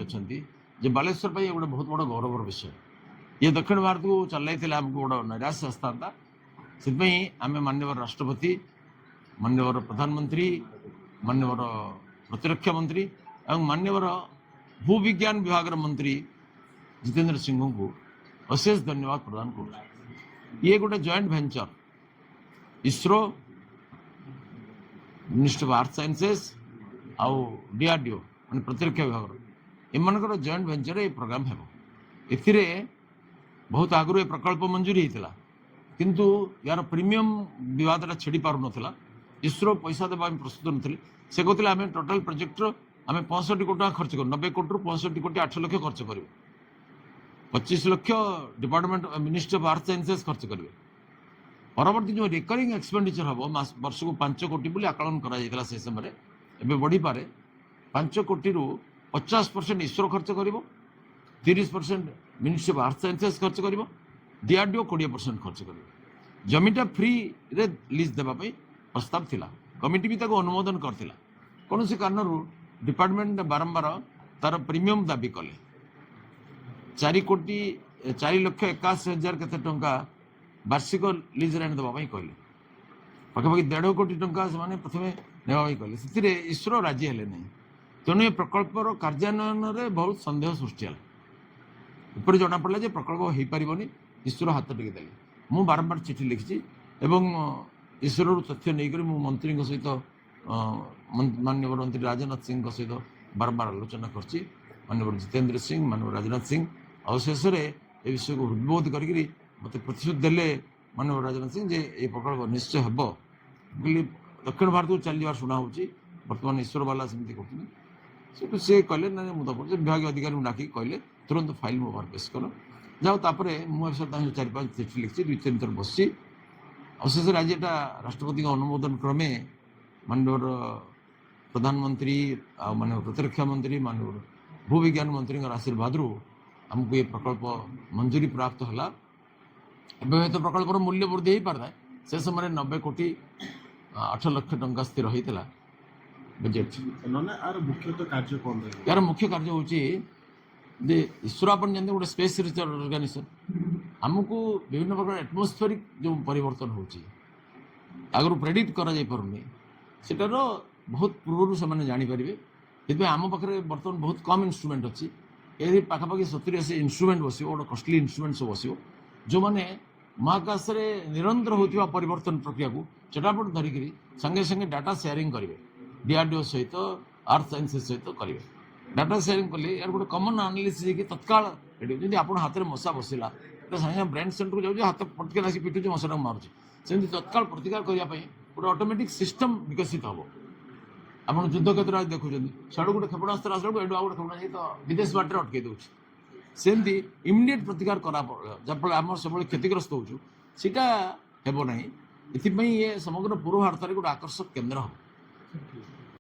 अच्छा जे बालेश्वर गोटे बहुत बड़ गौरवर विषय ये दक्षिण भारत को चलाई आमको गोटे निराश आसता से आम माननीय राष्ट्रपति माननीय प्रधानमंत्री माननीय प्रतिरक्षा मंत्री और माननीय भूविज्ञान विभाग मंत्री जितेंद्र सिंह को अशेष धन्यवाद प्रदान कर ये गोटे joint venture ISRO ministry of आर्थ साइंसेस आउ डीआरडीओ मान प्रतिरक्षा विभाग एम जॉइंट वेंचर ये प्रोग्राम है ए बहुत आगु ये प्रकल्प मंजूरी होता किंतु यार प्रीमियम विवाद छिड़ी पार नाला इसरो पैसा देवा प्रस्तुत नी से कहते आम टोटाल प्रोजेक्टर आम 65 कोटी खर्च कर 90 कोटी 65 कोटी 8 लाख खर्च करेंगे 25 लाख डिपार्टमेंट मिनिस्ट्री ऑफ आर्थ साइंसेस खर्च करेंगे परवर्ती जो रिकरिंग एक्सपेंडिचर हम वर्ष को 5 कोटी बोली आकलन करा से समय एवं बढ़ी पारे 5 कोटी रु 50% इसरो खर्च कर 30% मिनिस्ट्री ऑफ आर्थ साइंसेस खर्च कर डीआरडीओ 20% खर्च कर जमीटा फ्री रे लीज देवाई प्रस्ताव थिला कमिटी भी ताको अनुमोदन करथिला कौन से कारण डिपार्टमेंट बारंबार तार प्रीमियम दाबी कले 4 कोटी 4 लाख 81,000 केते टंका वार्षिक लीज रेंट देवाई कहले पाखापाखि 1.5 कोटी टंका से प्रथम नेवाई कहले से इसरो राजी हेले नहीं तेणु ये प्रकल्पर कार्यान्वयन में बहुत संदेह सृष्टि है ऊपर जना पड़ा जे प्रकल्प हो पारिबनी इसरो हाथ टेके देले मु बारंबार चिठी लिखी एवं इसरो तथ्य नहीं मु मंत्री सहित माननीय मंत्री राजनाथ सिंह सहित बारंबार आलोचना करछि माननीय जितेंद्र सिंह माननीय राजनाथ सिंह और शेष में ये विषय को हृदबोध करके मत प्रतिश्रुति देले माननीय राजनाथ सिंह जे ये प्रकल्प निश्चय हम बोली दक्षिण भारत को चल जा शुणा होची बर्तमान इसरो वाला सेमती करते से कहले ना मुझे विभाग अधिकारी डाक कहले तुरंत फाइल मो पार पेश कर जाओ तापर मुझे 4-5 चिठी लिखी 2-3 थर बस अशेष आज यहाँ राष्ट्रपति अनुमोदन क्रमे माननीय प्रधानमंत्री माननीय प्रतिरक्षा मंत्री माननीय भूविज्ञान मंत्री आशीर्वाद आमको ये प्रकल्प मंजूरी प्राप्त है तो प्रकल्पर मूल्य वृद्धि हो पारता से समय 90 कोटी 8 लाख टंका स्थिर होता बजेट यार मुख्य कार्य हूँ जे इसरो अपन जानते गोटे स्पेस रिसर्च ऑर्गेनाइजेशन आमको विभिन्न प्रकार एटमोस्फेरिक जो परिवर्तन होची आगु प्रेडिक्ट करा जाय परनी सेटार बहुत पूर्व से जानीपारे ये आम पाखे बर्तमान बहुत कम इन्स्ट्रुमेंट अच्छी ये पाखापाखि 70-80 इन्स्ट्रुमेंट बस गोटे कस्टली इन्स्ट्रुमेंट सब बस जो मैंने महाकाश में निरंतर होता परिवर्तन प्रक्रिया को चटापट धरिक संगे संगे डाटा शेयरिंग करेंगे डीआरडीओ सहित आर्थ साइंसेस सहित करेंगे डाटा शेयरिंग कले यार गोटे कमन आनालीसिस तत्काल जब आप हाथ में मशा बसला सागे ब्रेन सेंटर को जाऊँ हाथ पटके आसी पिटुचे मशा मारुचे सेमती तत्काल प्रतिकार करने गोटे ऑटोमेटिक सिस्टम विकसित हम आप युद्ध क्षेत्र में देखुं साड़ू गोटे क्षेपणास्त्र आसला गोटे क्षेपणास्त्र तो विदेश बाटर अटकई दूसरी सेमती इमिडिएट प्रतिकार करा जहाँफल आम सब क्षतिग्रस्त होचु सीटा हेब ना ये समग्र पूर्व भारत गोटे आकर्षक केन्द्र हम।